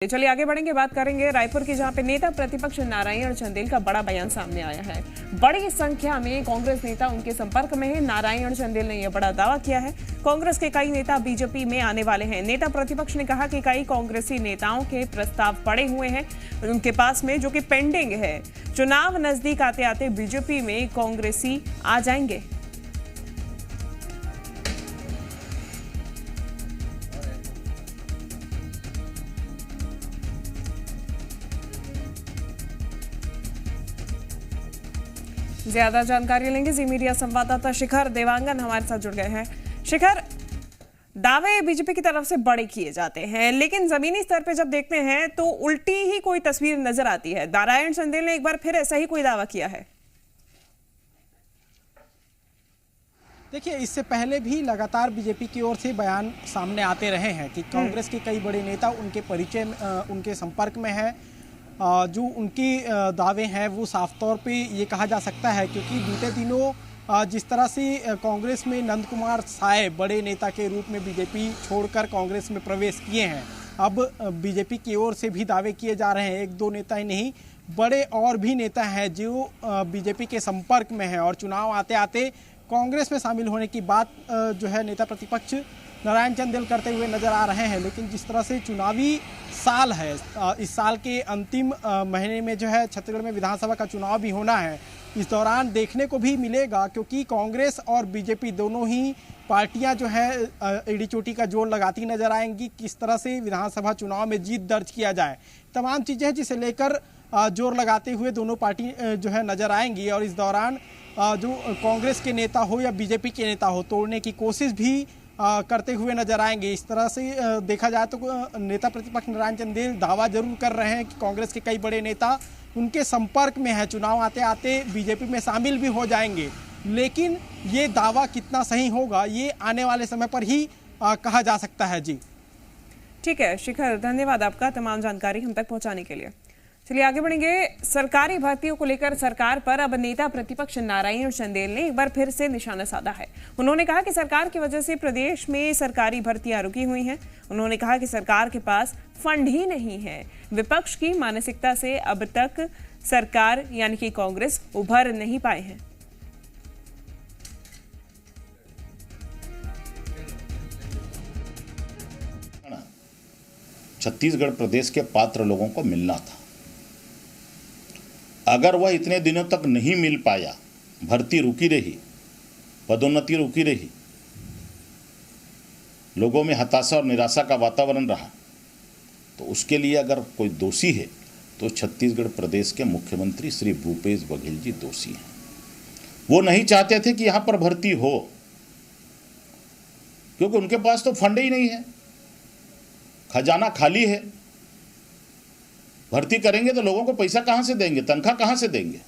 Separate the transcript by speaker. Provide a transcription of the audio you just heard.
Speaker 1: चलिए आगे बढ़ेंगे, बात करेंगे रायपुर की, जहां पे नेता प्रतिपक्ष नारायण चंदेल का बड़ा बयान सामने आया है। बड़ी संख्या में कांग्रेस नेता उनके संपर्क में हैं। नारायण चंदेल ने यह बड़ा दावा किया है। कांग्रेस के कई नेता बीजेपी में आने वाले हैं। नेता प्रतिपक्ष ने कहा कि कई कांग्रेसी नेताओं के प्रस्ताव पड़े हुए हैं उनके पास में, जो कि पेंडिंग है। चुनाव नजदीक आते आते बीजेपी में कांग्रेसी आ जाएंगे। ज्यादा जानकारी लेंगे जी मीडिया संवाददाता शिखर देवांगन हमारे साथ जुड़ गए हैं। शिखर, दावे बीजेपी की तरफ से बड़े किए जाते हैं, लेकिन जमीनी स्तर पे जब देखते हैं तो उल्टी ही कोई तस्वीर नजर आती है। नारायण चंदेल ने एक बार फिर ऐसा ही कोई दावा किया है।
Speaker 2: देखिए, इससे पहले भी लगातार बीजेपी की ओर से बयान सामने आते रहे हैं कि कांग्रेस के कई बड़े नेता उनके परिचय उनके संपर्क में है। जो उनकी दावे हैं वो साफ तौर पे ये कहा जा सकता है, क्योंकि बीते दिनों जिस तरह से कांग्रेस में नंद कुमार साय बड़े नेता के रूप में बीजेपी छोड़कर कांग्रेस में प्रवेश किए हैं, अब बीजेपी की ओर से भी दावे किए जा रहे हैं। एक दो नेता ही नहीं, बड़े और भी नेता हैं जो बीजेपी के संपर्क में हैं और चुनाव आते आते कांग्रेस में शामिल होने की बात जो है नेता प्रतिपक्ष नारायण चंदेल करते हुए नजर आ रहे हैं। लेकिन जिस तरह से चुनावी साल है, इस साल के अंतिम महीने में जो है छत्तीसगढ़ में विधानसभा का चुनाव भी होना है। इस दौरान देखने को भी मिलेगा, क्योंकि कांग्रेस और बीजेपी दोनों ही पार्टियां जो है एड़ी चोटी का जोर लगाती नजर आएंगी। किस तरह से विधानसभा चुनाव में जीत दर्ज किया जाए, तमाम चीजें जिसे लेकर जोर लगाते हुए दोनों पार्टी जो है नजर आएंगी। और इस दौरान जो कांग्रेस के नेता हो या बीजेपी के नेता हो, तोड़ने की कोशिश भी करते हुए नजर आएंगे। इस तरह से देखा जाए तो नेता प्रतिपक्ष नारायण चंदेल दावा जरूर कर रहे हैं कि कांग्रेस के कई बड़े नेता उनके संपर्क में है, चुनाव आते आते बीजेपी में शामिल भी हो जाएंगे। लेकिन ये दावा कितना सही होगा, ये आने वाले समय पर ही कहा जा सकता है। जी
Speaker 1: ठीक है शिखर, धन्यवाद आपका तमाम जानकारी हम तक पहुंचाने के लिए। चलिए आगे बढ़ेंगे। सरकारी भर्तियों को लेकर सरकार पर अब नेता प्रतिपक्ष नारायण चंदेल ने एक बार फिर से निशाना साधा है। उन्होंने कहा कि सरकार की वजह से प्रदेश में सरकारी भर्तियां रुकी हुई हैं। उन्होंने कहा कि सरकार के पास फंड ही नहीं है। विपक्ष की मानसिकता से अब तक सरकार यानी कि कांग्रेस उभर नहीं पाए हैं।
Speaker 3: छत्तीसगढ़ प्रदेश के पात्र लोगों को मिलना था। अगर वह इतने दिनों तक नहीं मिल पाया, भर्ती रुकी रही, पदोन्नति रुकी रही, लोगों में हताशा और निराशा का वातावरण रहा, तो उसके लिए अगर कोई दोषी है तो छत्तीसगढ़ प्रदेश के मुख्यमंत्री श्री भूपेश बघेल जी दोषी हैं। वो नहीं चाहते थे कि यहाँ पर भर्ती हो, क्योंकि उनके पास तो फंड ही नहीं है, खजाना खाली है। भर्ती करेंगे तो लोगों को पैसा कहाँ से देंगे, तनख्वाह कहाँ से देंगे।